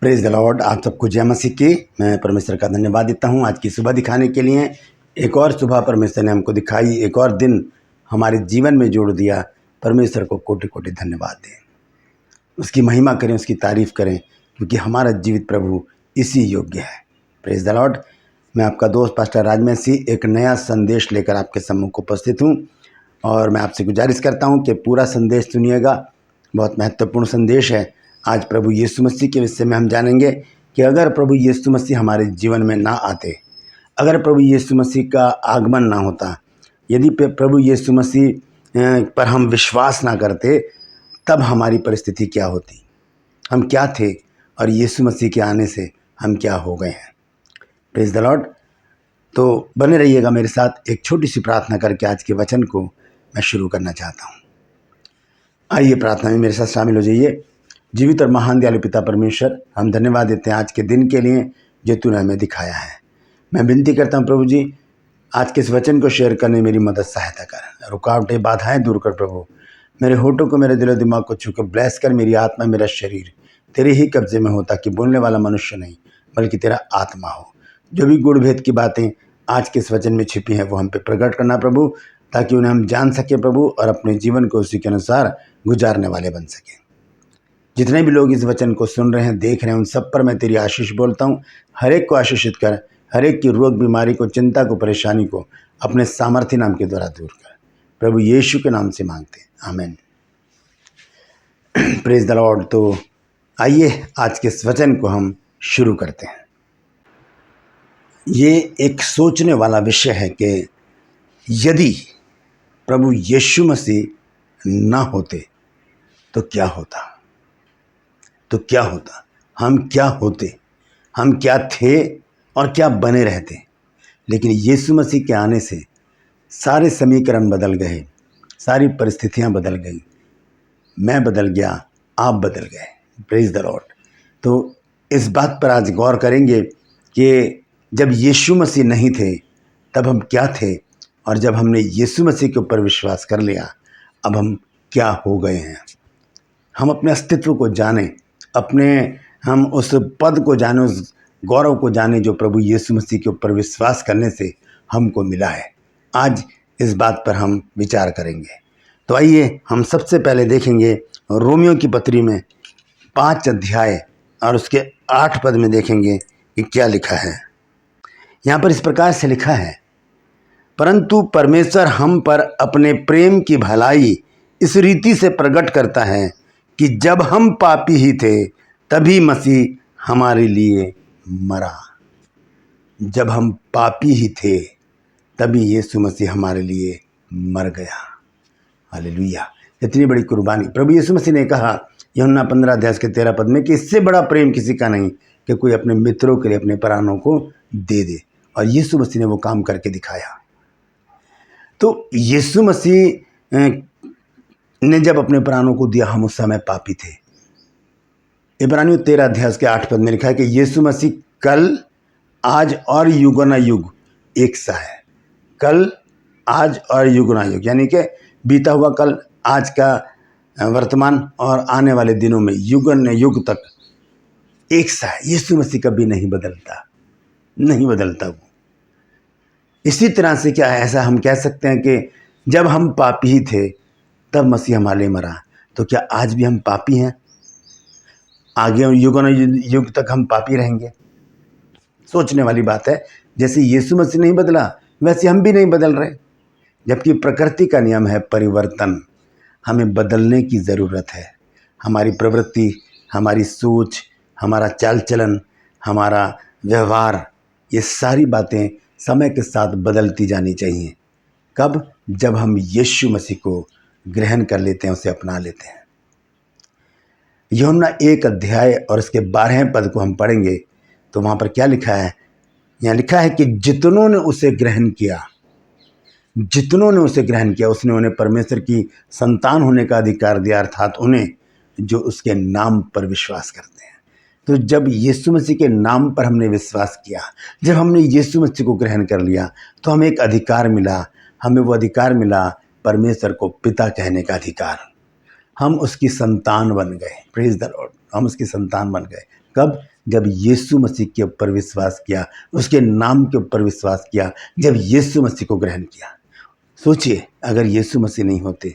Praise the Lord. आप सबको जय मसीह की। मैं परमेश्वर का धन्यवाद देता हूँ आज की सुबह दिखाने के लिए। एक और सुबह परमेश्वर ने हमको दिखाई, एक और दिन हमारे जीवन में जोड़ दिया। परमेश्वर को कोटि कोटि धन्यवाद दें, उसकी महिमा करें, उसकी तारीफ करें, क्योंकि हमारा जीवित प्रभु इसी योग्य है। Praise the Lord. मैं आपका दोस्त पास्टर राजमसी एक नया संदेश लेकर आपके सम्मुख उपस्थित हूँ और मैं आपसे गुजारिश करता हूँ कि पूरा संदेश सुनिएगा। बहुत महत्वपूर्ण संदेश है। आज प्रभु यीशु मसीह के विषय में हम जानेंगे कि अगर प्रभु यीशु मसीह हमारे जीवन में ना आते, अगर प्रभु यीशु मसीह का आगमन ना होता, यदि प्रभु यीशु मसीह पर हम विश्वास ना करते, तब हमारी परिस्थिति क्या होती, हम क्या थे और यीशु मसीह के आने से हम क्या हो गए हैं। Praise the Lord. तो बने रहिएगा मेरे साथ। एक छोटी सी प्रार्थना करके आज के वचन को मैं शुरू करना चाहता हूँ। आइए प्रार्थना में मेरे साथ शामिल हो जाइए। जीवित और महान दयालु पिता परमेश्वर, हम धन्यवाद देते हैं आज के दिन के लिए जो तूने हमें दिखाया है। मैं विनती करता हूँ प्रभु जी, आज के इस वचन को शेयर करने में मेरी मदद सहायता कर। रुकावटें बाधाएं दूर कर प्रभु। मेरे होठों को, मेरे दिलो दिमाग को छू कर ब्लेस कर। मेरी आत्मा, मेरा शरीर तेरे ही कब्जे में हो, ताकि बोलने वाला मनुष्य नहीं बल्कि तेरा आत्मा हो। जो भी गुण भेद की बातें आज के इस वचन में छिपी हैं वो हम पे प्रकट करना प्रभु, ताकि उन्हें हम जान सके प्रभु और अपने जीवन को उसी के अनुसार गुजारने वाले बन सकें। जितने भी लोग इस वचन को सुन रहे हैं, देख रहे हैं, उन सब पर मैं तेरी आशीष बोलता हूँ। हर एक को आशीषित कर, हर एक की रोग बीमारी को, चिंता को, परेशानी को अपने सामर्थ्य नाम के द्वारा दूर कर। प्रभु यीशु के नाम से मांगते हैं, आमीन। Praise the Lord. तो आइए आज के इस वचन को हम शुरू करते हैं। ये एक सोचने वाला विषय है कि यदि प्रभु यीशु मसीह ना होते तो क्या होता, तो क्या होता, हम क्या होते, हम क्या थे और क्या बने रहते। लेकिन यीशु मसीह के आने से सारे समीकरण बदल गए, सारी परिस्थितियां बदल गई, मैं बदल गया, आप बदल गए। Praise the Lord. तो इस बात पर आज गौर करेंगे कि जब यीशु मसीह नहीं थे तब हम क्या थे, और जब हमने यीशु मसीह के ऊपर विश्वास कर लिया अब हम क्या हो गए हैं। हम अपने अस्तित्व को जानें, हम उस पद को जानें, उस गौरव को जानें जो प्रभु यीशु मसीह के ऊपर विश्वास करने से हमको मिला है। आज इस बात पर हम विचार करेंगे। तो आइए हम सबसे पहले देखेंगे रोमियो की पत्री में 5 अध्याय और उसके 8 पद में देखेंगे कि क्या लिखा है। यहाँ पर इस प्रकार से लिखा है, परंतु परमेश्वर हम पर अपने प्रेम की भलाई इस रीति से प्रकट करता है कि जब हम पापी ही थे तभी मसीह हमारे लिए मरा। जब हम पापी ही थे तभी यीशु मसीह हमारे लिए मर गया। हालेलुया। इतनी बड़ी कुर्बानी। प्रभु यीशु मसीह ने कहा यूहन्ना 15 अध्याय के 13 पद में कि इससे बड़ा प्रेम किसी का नहीं कि कोई अपने मित्रों के लिए अपने प्राणों को दे दे। और यीशु मसीह ने वो काम करके दिखाया। तो यीशु मसीह ने जब अपने प्राणों को दिया, हम उस समय पापी थे। इब्रानियों 13 अध्याय के 8 पद में लिखा है कि यीशु मसीह कल, आज और युगानुयुग एक सा है। कल, आज और युगानुयुग, यानी कि बीता हुआ कल, आज का वर्तमान और आने वाले दिनों में युग तक एक सा है। यीशु मसीह कभी नहीं बदलता, नहीं बदलता वो। इसी तरह से क्या है, ऐसा हम कह सकते हैं कि जब हम पापी ही थे तब मसीह हमारे लिए मरा। तो क्या आज भी हम पापी हैं? आगे युग तक हम पापी रहेंगे? सोचने वाली बात है। जैसे यीशु मसीह नहीं बदला वैसे हम भी नहीं बदल रहे, जबकि प्रकृति का नियम है परिवर्तन। हमें बदलने की ज़रूरत है। हमारी प्रवृत्ति, हमारी सोच, हमारा चाल चलन, हमारा व्यवहार, ये सारी बातें समय के साथ बदलती जानी चाहिए। कब? जब हम यीशु मसीह को ग्रहण कर लेते हैं, उसे अपना लेते हैं। यूहन्ना 1 अध्याय और इसके 12वें पद को हम पढ़ेंगे तो वहाँ पर क्या लिखा है। यहाँ लिखा है कि जितनों ने उसे ग्रहण किया, जितनों ने उसे ग्रहण किया, उसने उन्हें परमेश्वर की संतान होने का अधिकार दिया, अर्थात उन्हें जो उसके नाम पर विश्वास करते हैं। तो जब यीशु मसीह के नाम पर हमने विश्वास किया, जब हमने यीशु मसीह को ग्रहण कर लिया, तो हमें एक अधिकार मिला। हमें वो अधिकार मिला परमेश्वर को पिता कहने का अधिकार। हम उसकी संतान बन गए। Praise the Lord. हम उसकी संतान बन गए। कब? जब यीशु मसीह के ऊपर विश्वास किया, उसके नाम के ऊपर विश्वास किया, जब यीशु मसीह को ग्रहण किया। सोचिए, अगर यीशु मसीह नहीं होते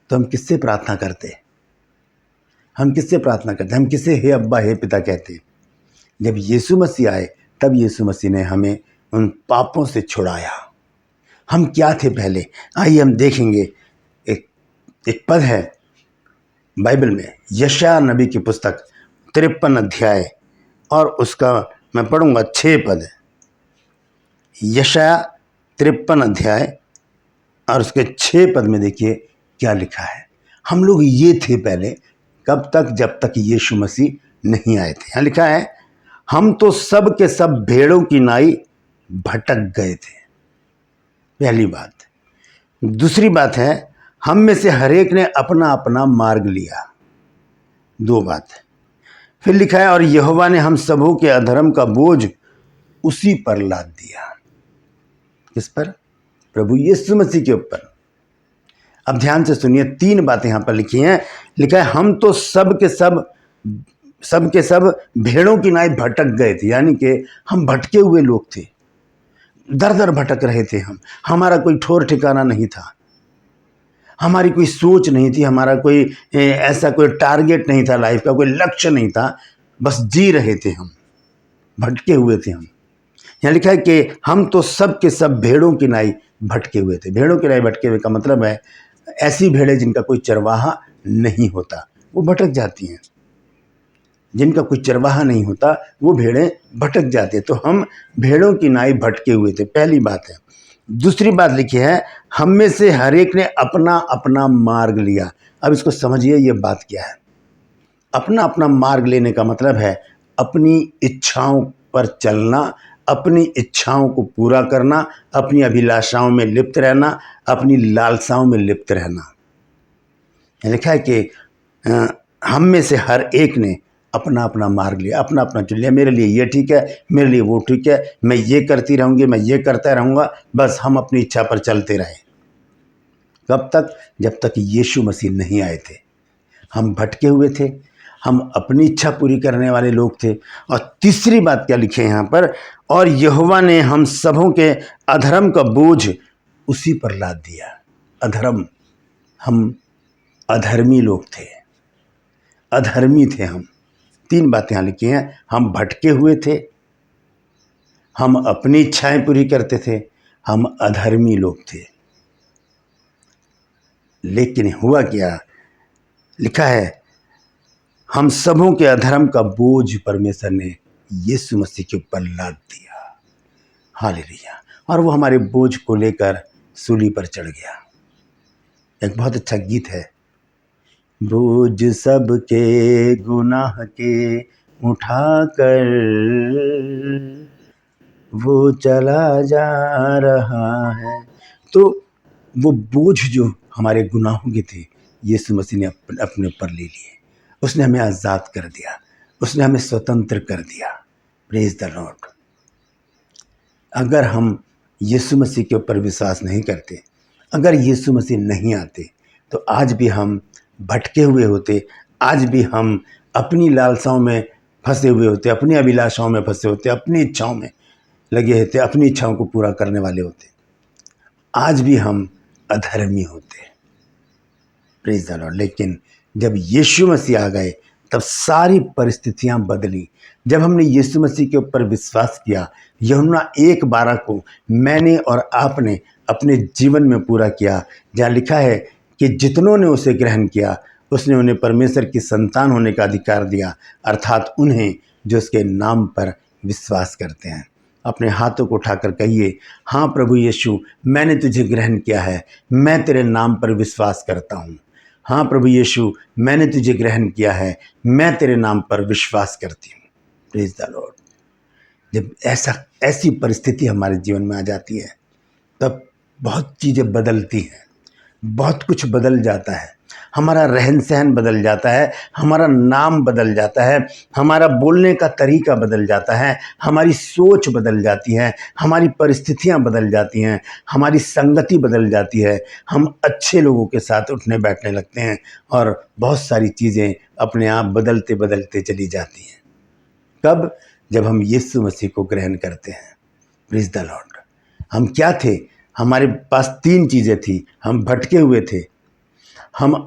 तो हम किससे प्रार्थना करते? हम किससे प्रार्थना करते? हम किससे हे अब्बा हे पिता कहते? जब यीशु मसीह आए तब यीशु मसीह ने हमें उन पापों से छुड़ाया। हम क्या थे पहले? आइए हम देखेंगे। एक पद है बाइबल में, यशायाह नबी की पुस्तक 53 अध्याय और उसका मैं पढ़ूंगा 6 पद। यशायाह 53 अध्याय और उसके 6 पद में देखिए क्या लिखा है। हम लोग ये थे पहले, कब तक? जब तक यीशु मसीह नहीं आए थे। यहाँ लिखा है, हम तो सब के सब भेड़ों की नाई भटक गए थे। पहली बात। दूसरी बात है, हम में से हर एक ने अपना अपना मार्ग लिया। 2 बात। फिर लिखा है, और यहोवा ने हम सबों के अधर्म का बोझ उसी पर लाद दिया। किस पर? प्रभु यीशु मसीह के ऊपर। अब ध्यान से सुनिए, 3 बातें यहां पर लिखी हैं। लिखा है, हम तो सब के सब भेड़ों की नाई भटक गए थे, यानी कि हम भटके हुए लोग थे, दर दर भटक रहे थे। हमारा कोई ठौर ठिकाना नहीं था, हमारी कोई सोच नहीं थी, हमारा कोई ऐसा कोई टारगेट नहीं था, लाइफ का कोई लक्ष्य नहीं था, बस जी रहे थे, हम भटके हुए थे। हम यहाँ लिखा है कि हम तो सब के सब भेड़ों की नाई भटके हुए थे। भेड़ों की नाई भटके हुए का मतलब है ऐसी भेड़ें जिनका कोई चरवाहा नहीं होता, वो भटक जाती हैं। जिनका कोई चरवाहा नहीं होता वो भेड़ें भटक जाती हैं। तो हम भेड़ों की नाई भटके हुए थे, पहली बात है। दूसरी बात लिखी है, हम में से हर एक ने अपना अपना मार्ग लिया। अब इसको समझिए, ये बात क्या है? अपना अपना मार्ग लेने का मतलब है अपनी इच्छाओं पर चलना, अपनी इच्छाओं को पूरा करना, अपनी अभिलाषाओं में लिप्त रहना, अपनी लालसाओं में लिप्त रहना। लिखा है कि हम में से हर एक ने अपना अपना मार्ग लिया, अपना अपना चुन लिया। मेरे लिए ये ठीक है, मेरे लिए वो ठीक है, मैं ये करती रहूँगी, मैं ये करता रहूँगा, बस हम अपनी इच्छा पर चलते रहे। कब तक? जब तक यीशु मसीह नहीं आए थे। हम भटके हुए थे, हम अपनी इच्छा पूरी करने वाले लोग थे। और तीसरी बात क्या लिखे यहाँ पर, और यहोवा ने हम सबों के अधर्म का बोझ उसी पर लाद दिया। अधर्म, हम अधर्मी लोग थे, अधर्मी थे हम। 3 बातें यहाँ लिखी हैं, हम भटके हुए थे, हम अपनी इच्छाएं पूरी करते थे, हम अधर्मी लोग थे। लेकिन हुआ क्या? लिखा है, हम सबों के अधर्म का बोझ परमेश्वर ने यीशु मसीह के ऊपर लाद दिया। हालेलुया। और वो हमारे बोझ को लेकर सूली पर चढ़ गया। एक बहुत अच्छा गीत है, बोझ सबके गुनाह के उठाकर वो चला जा रहा है। तो वो बोझ जो हमारे गुनाहों के थे, यीशु मसीह ने अपने ऊपर ले लिए। उसने हमें आज़ाद कर दिया, उसने हमें स्वतंत्र कर दिया। Praise the Lord. अगर हम यीशु मसीह के ऊपर विश्वास नहीं करते, अगर यीशु मसीह नहीं आते, तो आज भी हम भटके हुए होते, आज भी हम अपनी लालसाओं में फंसे हुए होते, अपनी अभिलाषाओं में फंसे होते, अपनी इच्छाओं में लगे होते, अपनी इच्छाओं को पूरा करने वाले होते। आज भी हम अधर्मी होते। Praise the Lord. लेकिन जब यीशु मसीह आ गए तब सारी परिस्थितियां बदली। जब हमने यीशु मसीह के ऊपर विश्वास किया, यूहन्ना 1:12 को मैंने और आपने अपने जीवन में पूरा किया, जहाँ लिखा है कि जितनों ने उसे ग्रहण किया उसने उन्हें परमेश्वर की संतान होने का अधिकार दिया, अर्थात उन्हें जो उसके नाम पर विश्वास करते हैं। अपने हाथों को उठाकर कहिए, हाँ प्रभु यीशु, मैंने तुझे ग्रहण किया है, मैं तेरे नाम पर विश्वास करता हूँ। हाँ प्रभु यीशु, मैंने तुझे ग्रहण किया है, मैं तेरे नाम पर विश्वास करती हूँ। Praise the Lord. जब ऐसी परिस्थिति हमारे जीवन में आ जाती है, तब बहुत चीज़ें बदलती हैं, बहुत कुछ बदल जाता है। हमारा रहन सहन बदल जाता है, हमारा नाम बदल जाता है, हमारा बोलने का तरीका बदल जाता है, हमारी सोच बदल जाती है, हमारी परिस्थितियां बदल जाती हैं, हमारी संगति बदल जाती है। हम अच्छे लोगों के साथ उठने बैठने लगते हैं और बहुत सारी चीज़ें अपने आप बदलते बदलते चली जाती हैं। कब? जब हम यीशु मसीह को ग्रहण करते हैं। Praise the Lord. हम क्या थे? हमारे पास 3 चीज़ें थी। हम भटके हुए थे, हम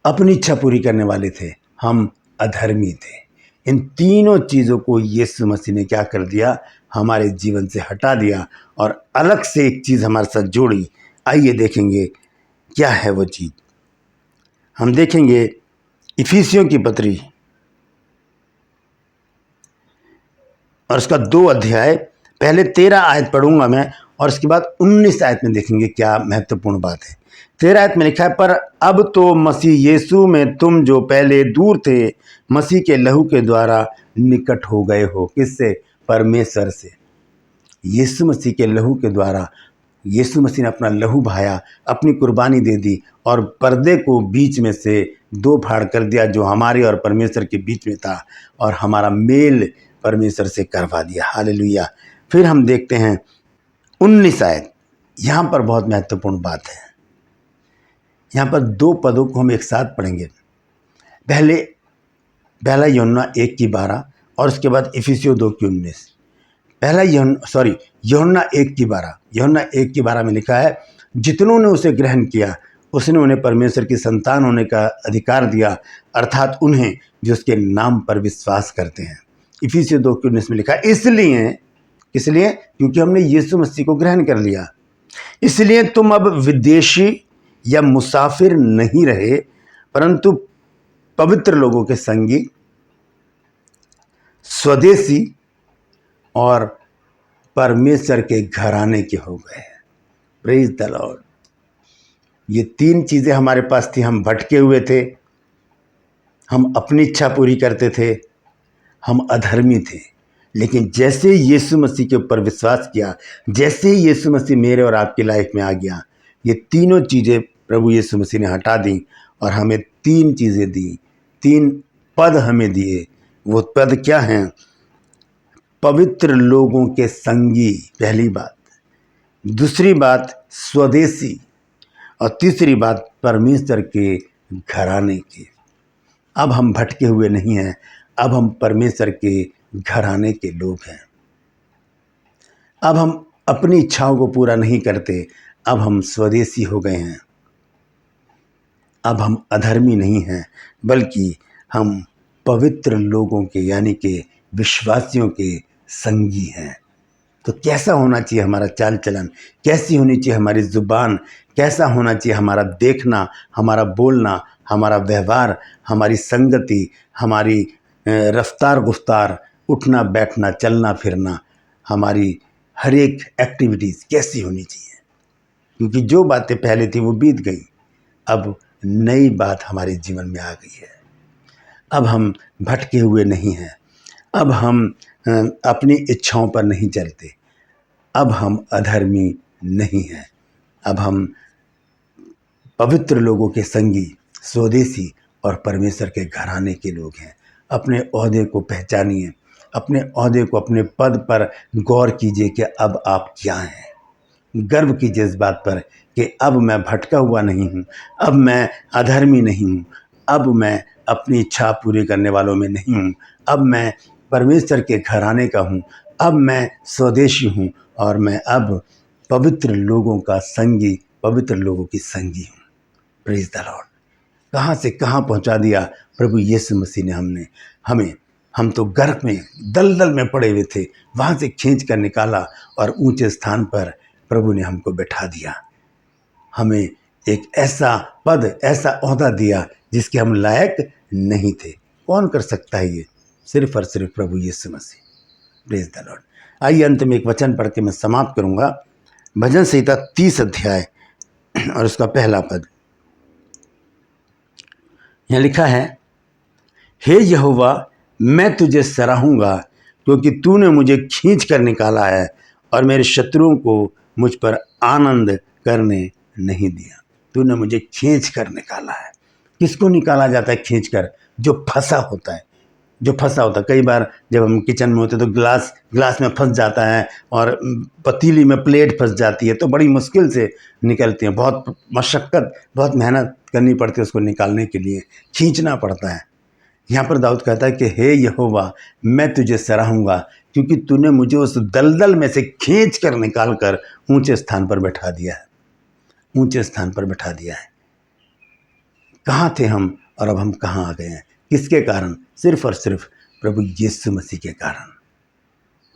अपनी इच्छा पूरी करने वाले थे, हम अधर्मी थे। इन तीनों चीज़ों को यीशु मसीह ने क्या कर दिया? हमारे जीवन से हटा दिया और अलग से एक चीज़ हमारे साथ जोड़ी। आइए देखेंगे क्या है वो चीज़। हम देखेंगे इफिसियों की पत्री और उसका 2 अध्याय, पहले 13 आयत पढ़ूंगा मैं और उसके बाद 19 आयत में देखेंगे क्या महत्वपूर्ण बात है। 13 आयत में लिखा है, पर अब तो मसीह यीशु में तुम जो पहले दूर थे, मसीह के लहू के द्वारा निकट हो गए हो। किससे? परमेश्वर से। यीशु मसीह के लहू के द्वारा, यीशु मसीह ने अपना लहू बहाया, अपनी कुर्बानी दे दी और पर्दे को बीच में से 2 फाड़ कर दिया जो हमारे और परमेश्वर के बीच में था, और हमारा मेल परमेश्वर से करवा दिया। हालेलुया। फिर हम देखते हैं 19 आयत। यहाँ पर बहुत महत्वपूर्ण बात है। यहाँ पर 2 पदों को हम एक साथ पढ़ेंगे। पहला यूहन्ना 1:12 और उसके बाद इफिसियों 2:19। यूहन्ना 1:12 में लिखा है, जितनों ने उसे ग्रहण किया उसने उन्हें परमेश्वर की संतान होने का अधिकार दिया, अर्थात उन्हें जो उसके नाम पर विश्वास करते हैं। इफिसियों 2:19 में लिखा है, इसलिए क्योंकि हमने यीशु मसीह को ग्रहण कर लिया, इसलिए तुम अब विदेशी या मुसाफिर नहीं रहे, परंतु पवित्र लोगों के संगी, स्वदेशी और परमेश्वर के घराने के हो गए। Praise the Lord. ये 3 चीज़ें हमारे पास थी। हम भटके हुए थे, हम अपनी इच्छा पूरी करते थे, हम अधर्मी थे। लेकिन जैसे यीशु मसीह के ऊपर विश्वास किया, जैसे ही यीशु मसीह मेरे और आपकी लाइफ में आ गया, ये तीनों चीज़ें प्रभु यीशु मसीह ने हटा दी और हमें 3 चीज़ें दी, 3 पद हमें दिए। वो पद क्या हैं? पवित्र लोगों के संगी, पहली बात। दूसरी बात स्वदेशी, और तीसरी बात परमेश्वर के घराने के। अब हम भटके हुए नहीं हैं, अब हम परमेश्वर के घराने के लोग हैं। अब हम अपनी इच्छाओं को पूरा नहीं करते, अब हम स्वदेशी हो गए हैं। अब हम अधर्मी नहीं हैं, बल्कि हम पवित्र लोगों के यानी कि विश्वासियों के संगी हैं। तो कैसा होना चाहिए हमारा चाल चलन? कैसी होनी चाहिए हमारी ज़ुबान? कैसा होना चाहिए हमारा देखना, हमारा बोलना, हमारा व्यवहार, हमारी संगति, हमारी रफ्तार गुफ्तार, उठना बैठना, चलना फिरना, हमारी हर एक एक्टिविटीज़ कैसी होनी चाहिए? क्योंकि जो बातें पहले थी वो बीत गई, अब नई बात हमारे जीवन में आ गई है। अब हम भटके हुए नहीं हैं, अब हम अपनी इच्छाओं पर नहीं चलते, अब हम अधर्मी नहीं हैं, अब हम पवित्र लोगों के संगी, स्वदेशी और परमेश्वर के घराने के लोग हैं। अपने ओहदे को पहचानिए, अपने ओहदे को, अपने पद पर गौर कीजिए कि अब आप क्या हैं। गर्व कीजिए इस बात पर कि अब मैं भटका हुआ नहीं हूँ, अब मैं अधर्मी नहीं हूँ, अब मैं अपनी इच्छा पूरी करने वालों में नहीं हूँ, अब मैं परमेश्वर के घराने का हूँ, अब मैं स्वदेशी हूँ और मैं अब पवित्र लोगों का संगी, पवित्र लोगों की संगी हूँ। Praise the Lord. कहाँ से कहाँ पहुँचा दिया प्रभु यीशु मसीह ने हमें। हम तो गर्भ में दलदल में पड़े हुए थे, वहाँ से खींच कर निकाला और ऊंचे स्थान पर प्रभु ने हमको बैठा दिया। हमें एक ऐसा पद, ऐसा ओहदा दिया जिसके हम लायक नहीं थे। कौन कर सकता है ये? सिर्फ और सिर्फ प्रभु यीशु मसीह। Praise the lord. आइए अंत में एक वचन पढ़ के मैं समाप्त करूँगा। भजन संहिता 30 अध्याय और उसका पहला पद। यहाँ लिखा है, हे यहोवा, मैं तुझे सराहूँगा क्योंकि तूने मुझे खींच कर निकाला है और मेरे शत्रुओं को मुझ पर आनंद करने नहीं दिया। तूने मुझे खींच कर निकाला है। किसको निकाला जाता है खींच कर? जो फंसा होता है, जो फंसा होता है। कई बार जब हम किचन में होते तो ग्लास में फंस जाता है और पतीली में प्लेट फंस जाती है, तो बड़ी मुश्किल से निकलती हैं। बहुत मशक्क़त, बहुत मेहनत करनी पड़ती है उसको निकालने के लिए, खींचना पड़ता है। यहाँ पर दाऊद कहता है कि हे यहोवा, मैं तुझे सराहूंगा क्योंकि तूने मुझे उस दलदल में से खींच कर निकाल कर ऊंचे स्थान पर बैठा दिया है, ऊंचे स्थान पर बैठा दिया है। कहाँ थे हम और अब हम कहाँ आ गए हैं? किसके कारण? सिर्फ और सिर्फ प्रभु यीशु मसीह के कारण।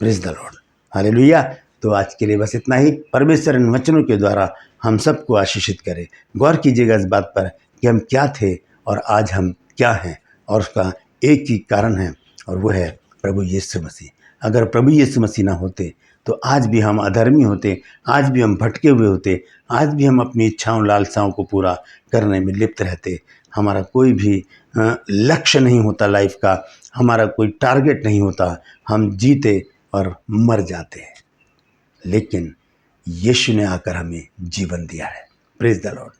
Praise the Lord, hallelujah. तो आज के लिए बस इतना ही। परमेश्वर इन वचनों के द्वारा हम सबको आशीषित करे। गौर कीजिएगा इस बात पर कि हम क्या थे और आज हम क्या हैं, और उसका एक ही कारण है और वो है प्रभु यीशु मसीह। अगर प्रभु यीशु मसीह ना होते तो आज भी हम अधर्मी होते, आज भी हम भटके हुए होते, आज भी हम अपनी इच्छाओं लालसाओं को पूरा करने में लिप्त रहते। हमारा कोई भी लक्ष्य नहीं होता लाइफ का, हमारा कोई टारगेट नहीं होता, हम जीते और मर जाते हैं। लेकिन यीशु ने आकर हमें जीवन दिया है। Praise the Lord.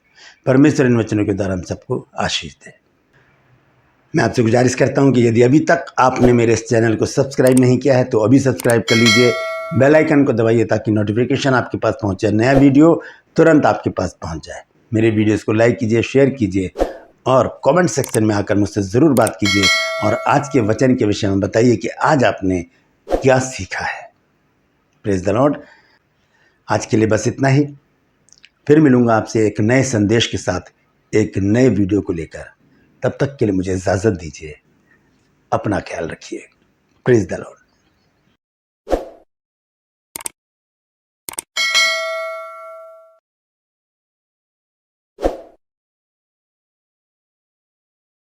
परमेश्वर इन वचनों के द्वारा हम सबको आशीष दे। मैं आपसे गुजारिश करता हूं कि यदि अभी तक आपने मेरे इस चैनल को सब्सक्राइब नहीं किया है तो अभी सब्सक्राइब कर लीजिए, बेल आइकन को दबाइए ताकि नोटिफिकेशन आपके पास पहुंचे, नया वीडियो तुरंत आपके पास पहुंच जाए। मेरे वीडियोस को लाइक कीजिए, शेयर कीजिए और कमेंट सेक्शन में आकर मुझसे ज़रूर बात कीजिए और आज के वचन के विषय में बताइए कि आज आपने क्या सीखा है। Praise the Lord. आज के लिए बस इतना ही। फिर मिलूंगा आपसे एक नए संदेश के साथ, एक नए वीडियो को लेकर। तब तक के लिए मुझे इजाज़त दीजिए। अपना ख्याल रखिए। Praise the Lord.